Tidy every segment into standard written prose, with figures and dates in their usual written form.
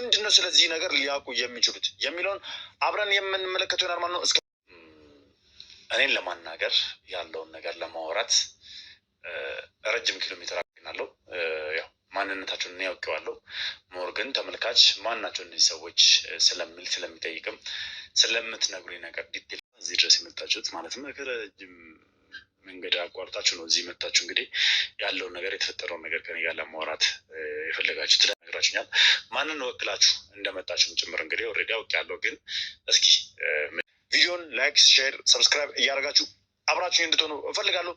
ምንድነው ስለዚህ ነገር ሊያውቁ የሚችሉት የሚለውን አብረን የምንመለከተው ይሆናል ማለት ነው። እስከ እኔን ለማናገር ያለውን ነገር ለማውራት ረጅም ኪሎ ሜትር አገናለሁ። ያው ማንነታቸውን እኔ ያውቀዋለሁ። ሞር ግን ተመልካች ማን ናቸው እነዚህ ሰዎች ስለሚል ስለሚጠይቅም ስለምትነግሩኝ ነገር ዲቴል እዚህ ድረስ የመጣችሁት ማለት ነው። ከረጅም መንገድ አቋርጣችሁ ነው እዚህ መጣችሁ። እንግዲህ ያለውን ነገር የተፈጠረውን ነገር ከኔ ጋር ለማውራት የፈለጋችሁ ትነግራችሁኛል። ማንን ወክላችሁ እንደመጣችሁም ጭምር እንግዲህ ኦልሬዲ አውቄያለሁ። ግን እስኪ ቪዲዮን ላይክ፣ ሼር፣ ሰብስክራይብ እያደረጋችሁ አብራችሁ እንድትሆኑ እፈልጋለሁ።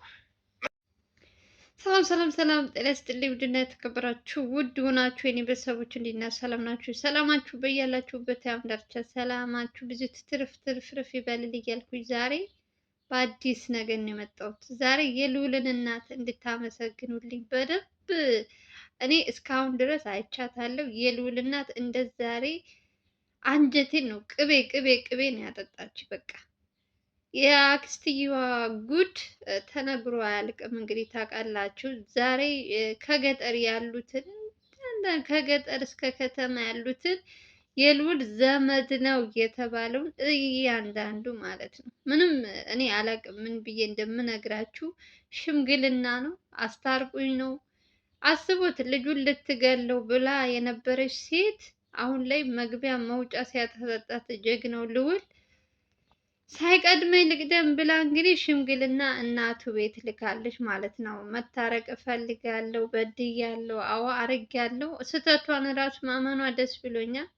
ሰላም ጤና ይስጥልኝ። ውድና የተከበራችሁ ውድ ሆናችሁ የኔ ቤተሰቦች እንዲና ሰላም ናችሁ? ሰላማችሁ በያላችሁበት ያምዳርቻ ሰላማችሁ ብዙ ትርፍርፍ ይበልል እያልኩኝ ዛሬ በአዲስ ነገር ነው የመጣሁት። ዛሬ የልዑልን እናት እንድታመሰግኑልኝ በደንብ እኔ እስካሁን ድረስ አይቻታለሁ። የልዑል እናት እንደ ዛሬ አንጀቴን ነው ቅቤ ነው ያጠጣች። በቃ የአክስትየዋ ጉድ ተነግሮ አያልቅም። እንግዲህ ታውቃላችሁ ዛሬ ከገጠር ያሉትን ከገጠር እስከ ከተማ ያሉትን የልዑል ዘመድ ነው የተባለውን እያንዳንዱ ማለት ነው። ምንም እኔ አላቅም ምን ብዬ እንደምነግራችሁ። ሽምግልና ነው፣ አስታርቁኝ ነው። አስቡት፣ ልጁን ልትገለው ብላ የነበረች ሴት አሁን ላይ መግቢያ መውጫ ሲያተሰጣት ጀግናው ልዑል ሳይቀድመኝ ልቅደም ብላ እንግዲህ ሽምግልና እናቱ ቤት ልካለች ማለት ነው። መታረቅ እፈልጋለሁ፣ በድያለሁ፣ አዎ አርጌያለሁ። ስህተቷን ራሱ ማመኗ ደስ ብሎኛል።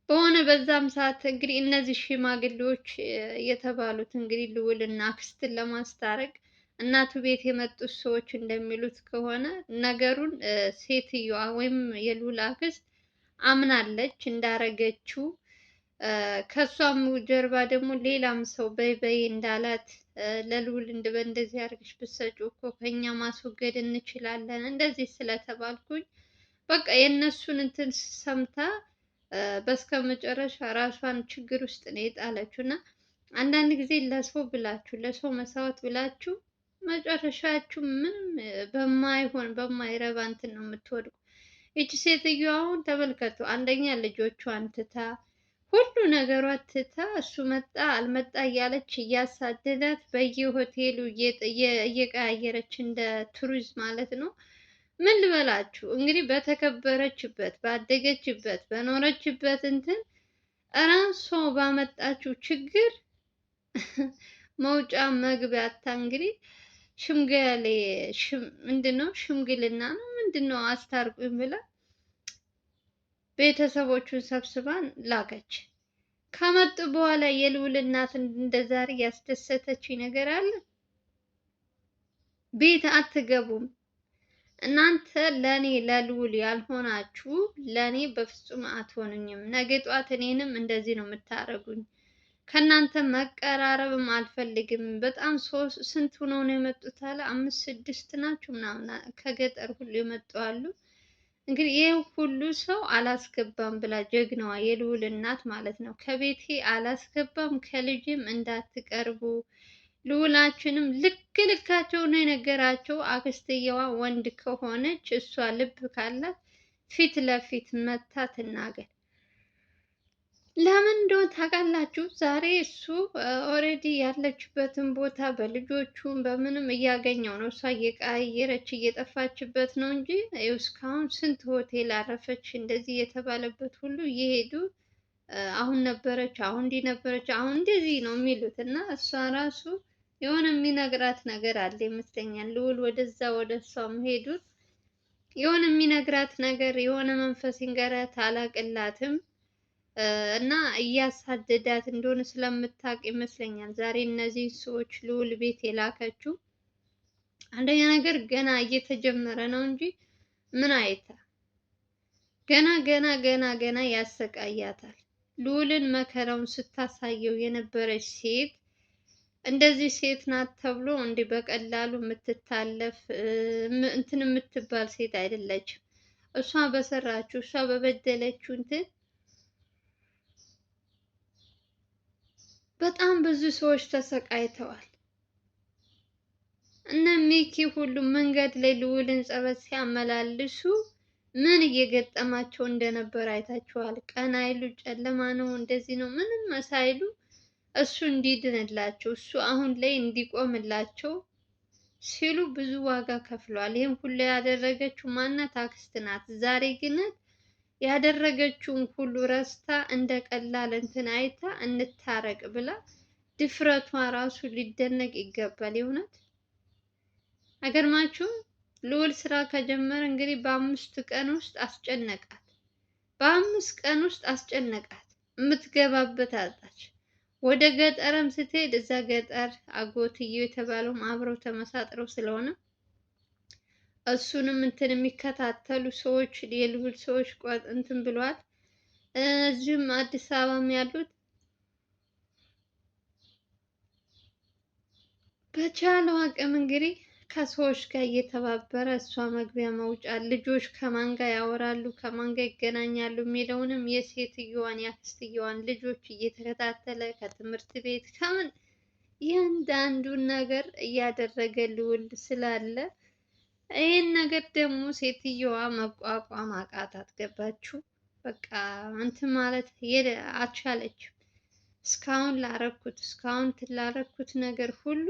በሆነ በዛም ሰዓት እንግዲህ እነዚህ ሽማግሌዎች የተባሉት እንግዲህ ልዑልና አክስትን ለማስታረቅ እናቱ ቤት የመጡት ሰዎች እንደሚሉት ከሆነ ነገሩን ሴትዮዋ ወይም የልዑል አክስት አምናለች እንዳረገችው። ከሷም ጀርባ ደግሞ ሌላም ሰው በይ እንዳላት ለልዑል እንደዚህ አድርገሽ ብትሰጪው እኮ ከኛ ማስወገድ እንችላለን እንደዚህ ስለተባልኩኝ በቃ የእነሱን እንትን ሰምታ በስከ መጨረሻ ራሷን ችግር ውስጥ ነው የጣለችው። እና አንዳንድ ጊዜ ለሰው ብላችሁ ለሰው መስዋዕት ብላችሁ መጨረሻችሁ ምንም በማይረባ እንትን ነው የምትወድቁ። ይቺ ሴትዮ አሁን ተመልከቱ፣ አንደኛ ልጆቿን ትታ ሁሉ ነገሯ ትታ እሱ መጣ አልመጣ እያለች እያሳደዳት በየሆቴሉ እየቀያየረች እንደ ቱሪዝም ማለት ነው። ምን ልበላችሁ እንግዲህ በተከበረችበት ባደገችበት በኖረችበት እንትን እራሷ ባመጣችው ችግር መውጫ መግቢያ አታ እንግዲህ ምንድነው ሽምግልና ነው ምንድነው አስታርቁኝ ብላ ቤተሰቦቹን ሰብስባን ላከች። ከመጡ በኋላ የልዑል እናት እንደዛሬ ያስደሰተች ነገር አለ? ቤት አትገቡም እናንተ ለኔ ለልዑል ያልሆናችሁ ለኔ በፍጹም አትሆኑኝም። ነገ ጧት እኔንም እንደዚህ ነው የምታረጉኝ። ከናንተ መቀራረብም አልፈልግም። በጣም ስንት ሆነው ነው የመጡት አለ 5 6 ናቸው ምናምን ከገጠር ሁሉ የመጡ አሉ። እንግዲህ ይህ ሁሉ ሰው አላስገባም ብላ ጀግናዋ የልዑል እናት ማለት ነው። ከቤቴ አላስገባም፣ ከልጅም እንዳትቀርቡ። ልዑላችንም ልካቸው ነው የነገራቸው። አክስትየዋ ወንድ ከሆነች እሷ ልብ ካላት ፊት ለፊት መታ ትናገር። ለምን እንደሆነ ታውቃላችሁ? ዛሬ እሱ ኦልሬዲ ያለችበትን ቦታ በልጆቹም በምንም እያገኘው ነው። እሷ እየቀያየረች እየጠፋችበት ነው እንጂ እስካሁን ስንት ሆቴል አረፈች እንደዚህ የተባለበት ሁሉ እየሄዱ አሁን ነበረች፣ አሁን እንዲህ ነበረች፣ አሁን እንደዚህ ነው የሚሉት። እና እሷ ራሱ የሆነ የሚነግራት ነገር አለ ይመስለኛል። ልዑል ወደዛ ወደ እሷ መሄዱን የሆነ የሚነግራት ነገር የሆነ መንፈስ ይንገራት አላቅላትም። እና እያሳደዳት እንደሆነ ስለምታውቅ ይመስለኛል ዛሬ እነዚህ ሰዎች ልዑል ቤት የላከችው። አንደኛ ነገር ገና እየተጀመረ ነው እንጂ ምን አይታ ገና ያሰቃያታል። ልዑልን መከራውን ስታሳየው የነበረች ሴት እንደዚህ ሴት ናት ተብሎ እንዲህ በቀላሉ የምትታለፍ እንትን የምትባል ሴት አይደለችም። እሷ በሰራችው እሷ በበደለችው እንትን በጣም ብዙ ሰዎች ተሰቃይተዋል። እነ ሚኪ ሁሉ መንገድ ላይ ልዑልን ጸበል ሲያመላልሱ ምን እየገጠማቸው እንደነበር አይታችኋል። ቀን አይሉ ጨለማ ነው እንደዚህ ነው ምንም ሳይሉ እሱ እንዲድንላቸው እሱ አሁን ላይ እንዲቆምላቸው ሲሉ ብዙ ዋጋ ከፍለዋል። ይህን ሁሉ ያደረገችው ማናት? አክስት ናት። ዛሬ ግን ያደረገችውን ሁሉ ረስታ እንደ ቀላል እንትን አይታ እንታረቅ ብላ ድፍረቷ ራሱ ሊደነቅ ይገባል። የእውነት አይገርማችሁም? ልዑል ስራ ከጀመረ እንግዲህ በ5 ቀን ውስጥ አስጨነቃት። በ5 ቀን ውስጥ አስጨነቃት። የምትገባበት አጣች። ወደ ገጠርም ስትሄድ እዛ ገጠር አጎትየው የተባለውም አብረው ተመሳጥረው ስለሆነ እሱንም እንትን የሚከታተሉ ሰዎች የልዑል ሰዎች እንትን ብለዋል። እዚህም አዲስ አበባም ያሉት በቻለው አቅም እንግዲህ ከሰዎች ጋር እየተባበረ እሷ መግቢያ መውጫ ልጆች ከማን ጋር ያወራሉ ከማን ጋር ይገናኛሉ የሚለውንም የሴትዮዋን የአክስትየዋን ልጆች እየተከታተለ ከትምህርት ቤት ከምን እያንዳንዱን ነገር እያደረገ ልዑል ስላለ ይህን ነገር ደግሞ ሴትዮዋ መቋቋም አቃታት። ገባችሁ? በቃ እንትን ማለት አልቻለችም። እስካሁን ላረኩት ነገር ሁሉ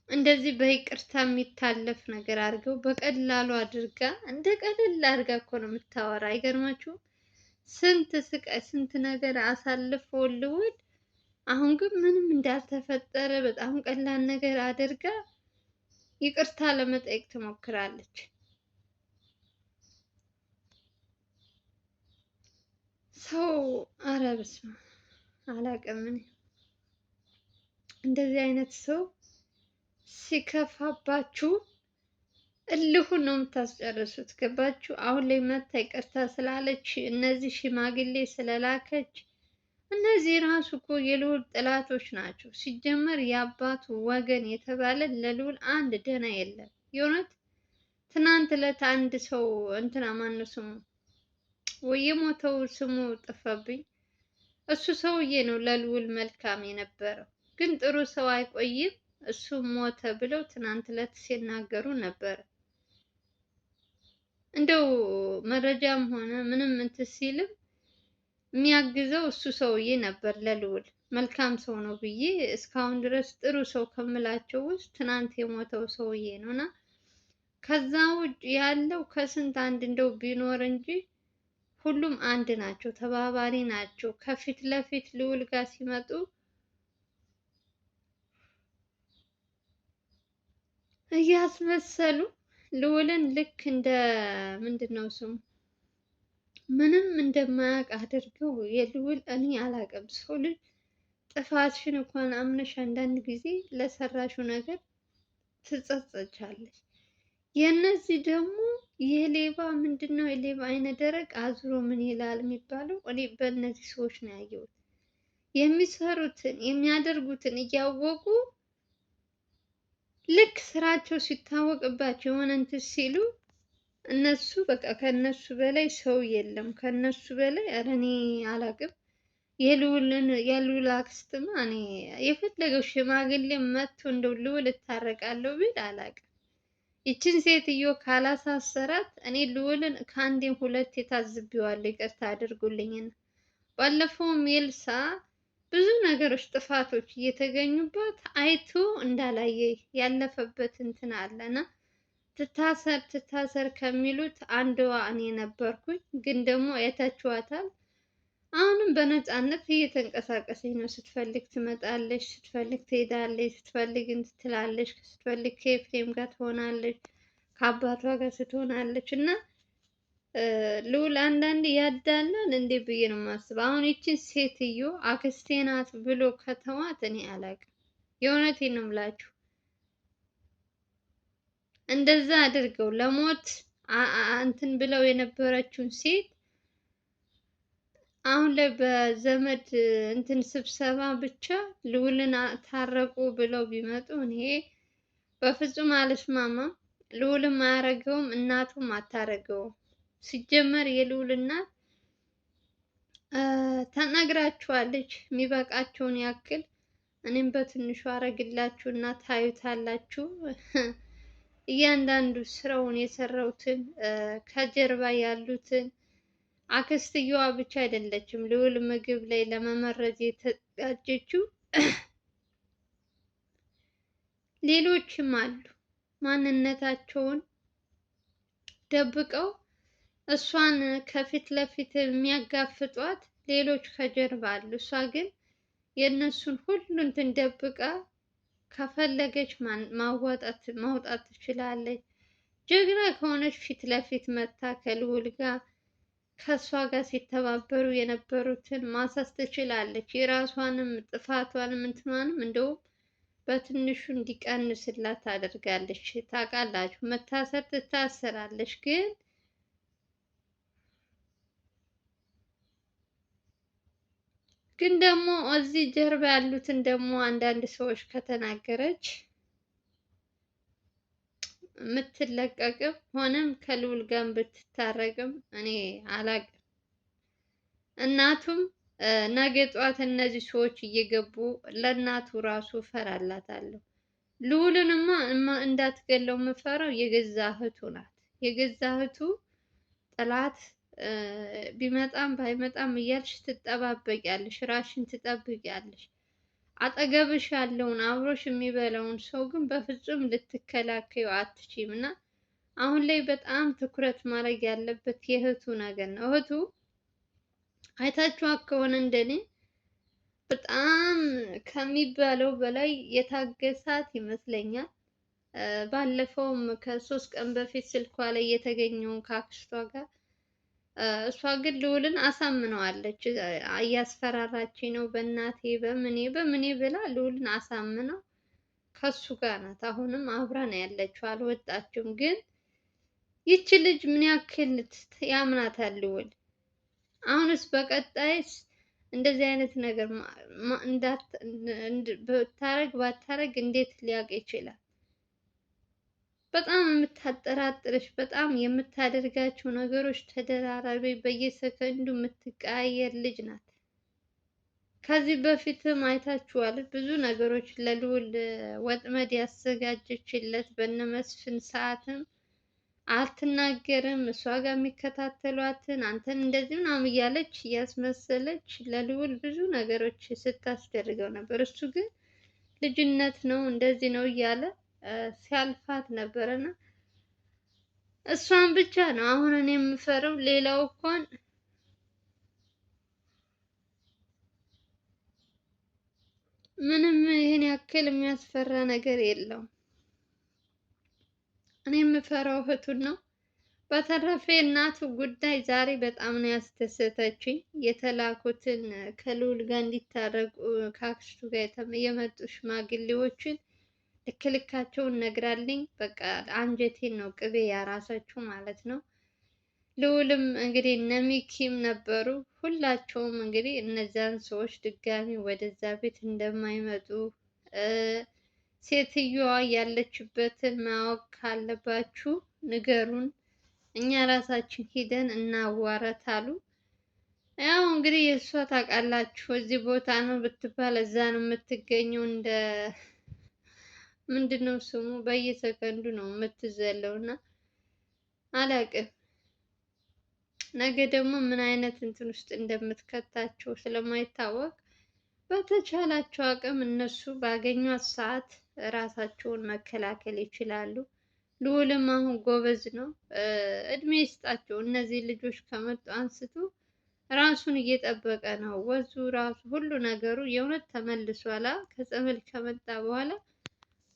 እንደዚህ በይቅርታ የሚታለፍ ነገር አድርገው በቀላሉ አድርጋ እንደ ቀለል አድርጋ እኮ ነው የምታወራ። አይገርማችሁም? ስንት ስቃይ ስንት ነገር አሳልፎ ልዑል አሁን ግን ምንም እንዳልተፈጠረ በጣም ቀላል ነገር አድርጋ ይቅርታ ለመጠየቅ ትሞክራለች። ሰው ኧረ በስመ አብ አላውቅም እኔ እንደዚህ አይነት ሰው ሲከፋባችሁ እልሁን ነው የምታስጨርሱት። ገባችሁ? አሁን ላይ መታ ይቅርታ ስላለች እነዚህ ሽማግሌ ስለላከች እነዚህ ራሱ እኮ የልዑል ጥላቶች ናቸው። ሲጀመር የአባቱ ወገን የተባለ ለልዑል አንድ ደህና የለም። የእውነት ትናንት ዕለት አንድ ሰው እንትና ማነው ስሙ ወይ የሞተው ስሙ ጠፋብኝ። እሱ ሰውዬ ነው ለልዑል መልካም የነበረው፣ ግን ጥሩ ሰው አይቆይም። እሱ ሞተ ብለው ትናንት ዕለት ሲናገሩ ነበር። እንደው መረጃም ሆነ ምንም እንትን ሲልም የሚያግዘው እሱ ሰውዬ ነበር ለልዑል መልካም ሰው ነው ብዬ እስካሁን ድረስ ጥሩ ሰው ከምላቸው ውስጥ ትናንት የሞተው ሰውዬ ነው። እና ከዛ ውጭ ያለው ከስንት አንድ እንደው ቢኖር እንጂ ሁሉም አንድ ናቸው፣ ተባባሪ ናቸው። ከፊት ለፊት ልዑል ጋር ሲመጡ እያስመሰሉ ልዑልን ልክ እንደ ምንድን ነው ስሙ ምንም እንደማያውቅ አድርገው የልዑል እኔ አላውቅም። ሰው ልጅ ጥፋትሽን እንኳን አምነሽ አንዳንድ ጊዜ ለሰራሽው ነገር ትጸጸቻለሽ። የእነዚህ ደግሞ የሌባ ምንድን ነው የሌባ አይነ ደረቅ አዙሮ ምን ይላል የሚባለው እኔ በእነዚህ ሰዎች ነው ያየሁት። የሚሰሩትን የሚያደርጉትን እያወቁ ልክ ስራቸው ሲታወቅባቸው የሆነ እንትን ሲሉ እነሱ በቃ ከነሱ በላይ ሰው የለም። ከነሱ በላይ ኧረ እኔ አላቅም። የልዑል አክስትማ እኔ የፈለገው ሽማግሌ መጥቶ እንደው ልዑል እታረቃለሁ ቢል አላቅም። ይችን ሴትዮ ካላሳሰራት እኔ ልዑልን ከአንዴም ሁለቴ ታዝቤዋለሁ። ይቅርታ አድርጉልኝና ባለፈውም ኤልሳ ብዙ ነገሮች ጥፋቶች እየተገኙባት አይቶ እንዳላየ ያለፈበት እንትን አለና ትታሰር ከሚሉት አንዷ እኔ ነበርኩኝ። ግን ደግሞ አይታችኋታል። አሁንም በነፃነት እየተንቀሳቀሰች ነው። ስትፈልግ ትመጣለች፣ ስትፈልግ ትሄዳለች፣ ስትፈልግ እንትን ትላለች፣ ስትፈልግ ከኤፍሬም ጋር ትሆናለች፣ ከአባቷ ጋር ስትሆናለች። እና ልዑል አንዳንዴ ያዳላል እንዴ ብዬ ነው የማስበው። አሁን ይችን ሴትዮ አክስቴ ናት ብሎ ከተዋት እኔ አላውቅም። የእውነቴን ነው የምላችሁ። እንደዛ አድርገው ለሞት እንትን ብለው የነበረችውን ሴት አሁን ላይ በዘመድ እንትን ስብሰባ ብቻ ልዑልን ታረቁ ብለው ቢመጡ እኔ በፍጹም አልስማማም። ልዑልም አያረገውም፣ እናቱም አታረገውም። ሲጀመር የልዑል እናት ተናግራችኋለች የሚበቃቸውን ያክል። እኔም በትንሹ አረግላችሁ እና ታዩታላችሁ። እያንዳንዱ ስራውን የሰራውትን ከጀርባ ያሉትን አክስትየዋ ብቻ አይደለችም ልዑል ምግብ ላይ ለመመረዝ የተዘጋጀችው ሌሎችም አሉ። ማንነታቸውን ደብቀው እሷን ከፊት ለፊት የሚያጋፍጧት ሌሎች ከጀርባ አሉ። እሷ ግን የእነሱን ሁሉ እንትን ደብቃ ከፈለገች ማውጣት ትችላለች። ጀግና ከሆነች ፊት ለፊት መታ ከልዑል ጋር ከእሷ ጋር ሲተባበሩ የነበሩትን ማሳስ ትችላለች። የራሷንም ጥፋቷንም እንትኗንም እንደውም በትንሹ እንዲቀንስላት ታደርጋለች። ታውቃላችሁ፣ መታሰር ትታሰራለች ግን ደግሞ እዚህ ጀርባ ያሉትን ደግሞ አንዳንድ ሰዎች ከተናገረች የምትለቀቅም ሆነም ከልዑል ጋር ብትታረቅም እኔ አላቅም። እናቱም ነገ ጠዋት እነዚህ ሰዎች እየገቡ ለእናቱ ራሱ እፈራላታለሁ። ልዑልንማ እንዳትገለው የምፈራው የገዛ እህቱ ናት። የገዛ እህቱ ጠላት ቢመጣም ባይመጣም እያልሽ ትጠባበቂያለሽ፣ ራሽን ትጠብቂያለሽ። አጠገብሽ ያለውን አብሮሽ የሚበላውን ሰው ግን በፍጹም ልትከላከዩ አትችይም። እና አሁን ላይ በጣም ትኩረት ማድረግ ያለበት የእህቱ ነገር ነው። እህቱ አይታችኋት ከሆነ እንደኔ በጣም ከሚባለው በላይ የታገሳት ይመስለኛል። ባለፈውም ከ3 ቀን በፊት ስልኳ ላይ የተገኘውን ከአክስቷ ጋር እሷ ግን ልዑልን አሳምነዋለች። እያስፈራራችኝ ነው በእናቴ በምኔ ብላ ልዑልን አሳምነው ከሱ ጋር ናት። አሁንም አብራ ነው ያለችው፣ አልወጣችም። ግን ይቺ ልጅ ምን ያክል ያምናታል ልዑል? አሁንስ በቀጣይስ እንደዚህ አይነት ነገር ብታረግ ባታረግ እንዴት ሊያውቅ ይችላል? በጣም የምታጠራጥርሽ፣ በጣም የምታደርጋቸው ነገሮች ተደራራቢ፣ በየሰከንዱ የምትቀያየር ልጅ ናት። ከዚህ በፊትም አይታችኋል ብዙ ነገሮች ለልዑል ወጥመድ ያዘጋጀችለት በነመስፍን ሰዓትም አትናገርም። እሷ ጋር የሚከታተሏትን አንተን እንደዚህ ምናምን እያለች እያስመሰለች ለልዑል ብዙ ነገሮች ስታስደርገው ነበር። እሱ ግን ልጅነት ነው እንደዚህ ነው እያለ ሲያልፋት ነበረና እሷን ብቻ ነው አሁን እኔ የምፈረው። ሌላው እንኳን ምንም ይሄን ያክል የሚያስፈራ ነገር የለውም። እኔ የምፈራው እህቱን ነው። በተረፈ እናቱ ጉዳይ ዛሬ በጣም ነው ያስደሰተችኝ። የተላኩትን ከልዑል ጋር እንዲታረቁ ከአክስቱ ጋር የመጡ ሽማግሌዎችን ልክ ልካቸውን ነግራልኝ። በቃ አንጀቴን ነው ቅቤ ያራሳችሁ ማለት ነው። ልዑልም እንግዲህ እነ ሚኪም ነበሩ። ሁላቸውም እንግዲህ እነዚያን ሰዎች ድጋሚ ወደዛ ቤት እንደማይመጡ ሴትዮዋ ያለችበትን ማወቅ ካለባችሁ ንገሩን፣ እኛ ራሳችን ሂደን እናዋራት አሉ። ያው እንግዲህ የእሷ ታውቃላችሁ እዚህ ቦታ ነው ብትባል እዛ ነው የምትገኘው። እንደ ምንድን ነው ስሙ በየሰከንዱ ነው የምትዘለው እና አላቅም። ነገ ደግሞ ምን አይነት እንትን ውስጥ እንደምትከታቸው ስለማይታወቅ በተቻላቸው አቅም እነሱ ባገኟት ሰዓት ራሳቸውን መከላከል ይችላሉ። ልዑልም አሁን ጎበዝ ነው። እድሜ ይስጣቸው። እነዚህ ልጆች ከመጡ አንስቶ ራሱን እየጠበቀ ነው። ወዙ ራሱ ሁሉ ነገሩ የእውነት ተመልሷል። ከጸበል ከመጣ በኋላ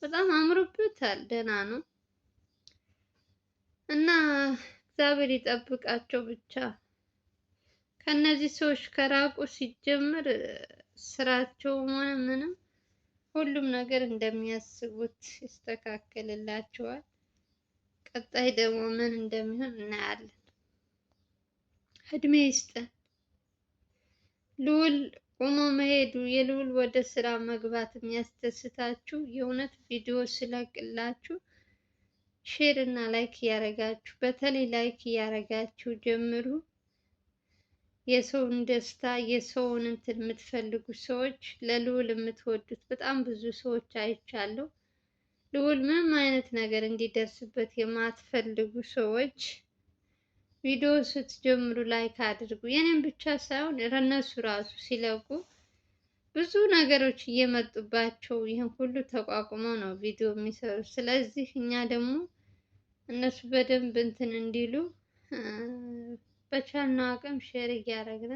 በጣም አምሮበታል። ደህና ነው እና እግዚአብሔር ይጠብቃቸው ብቻ። ከነዚህ ሰዎች ከራቁ ሲጀምር ስራቸውም ሆነ ምንም ሁሉም ነገር እንደሚያስቡት ይስተካከልላቸዋል። ቀጣይ ደግሞ ምን እንደሚሆን እናያለን። እድሜ ይስጠን። ልዑል ቆሞ መሄዱ የልዑል ወደ ስራ መግባት የሚያስደስታችሁ የእውነት ቪዲዮ ስለቅላችሁ ሼር እና ላይክ እያደረጋችሁ በተለይ ላይክ እያደረጋችሁ ጀምሩ። የሰውን ደስታ የሰውን እንትን የምትፈልጉ ሰዎች ለልዑል የምትወዱት በጣም ብዙ ሰዎች አይቻለሁ። ልዑል ምንም አይነት ነገር እንዲደርስበት የማትፈልጉ ሰዎች ቪዲዮ ስትጀምሩ ላይክ አድርጉ። የኔም ብቻ ሳይሆን እነሱ ራሱ ሲለቁ ብዙ ነገሮች እየመጡባቸው ይህን ሁሉ ተቋቁመው ነው ቪዲዮ የሚሰሩት። ስለዚህ እኛ ደግሞ እነሱ በደንብ እንትን እንዲሉ በቻልነው አቅም ሼር እያደረግን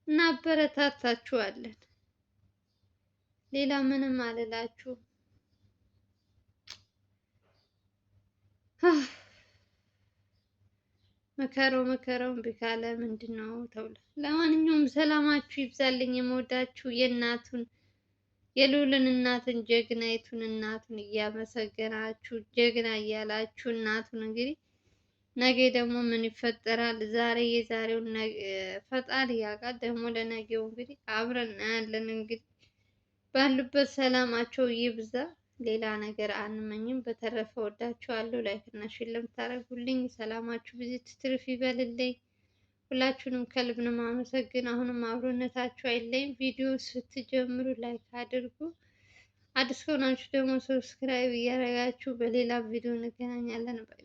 እናበረታታችኋለን። ሌላ ምንም አልላችሁም። መከረው እምቢ ካለ ምንድን ነው ተብሎ። ለማንኛውም ሰላማችሁ ይብዛልኝ። የምወዳችሁ የልዑልን እናትን ጀግናይቱን እናቱን እያመሰገናችሁ ጀግና እያላችሁ እናቱን እንግዲህ ነገ ደግሞ ምን ይፈጠራል? ዛሬ የዛሬውን ፈጣሪ ያውቃል። ደግሞ ለነገው እንግዲህ አብረን እናያለን። እንግዲህ ባሉበት ሰላማቸው ይብዛ። ሌላ ነገር አንመኝም። በተረፈ ወዳችኋለሁ። ላይክ እና ሼር ለምታደርጉልኝ ሰላማችሁ ብዙ ትርፍ ይበልልኝ። ሁላችሁንም ከልብ ነው የማመሰግን። አሁንም አብሮነታችሁ አይለይም። ቪዲዮ ስትጀምሩ ላይክ አድርጉ። አዲስ ከሆናችሁ ደግሞ ሰብስክራይብ እያደረጋችሁ በሌላ ቪዲዮ እንገናኛለን። ባይ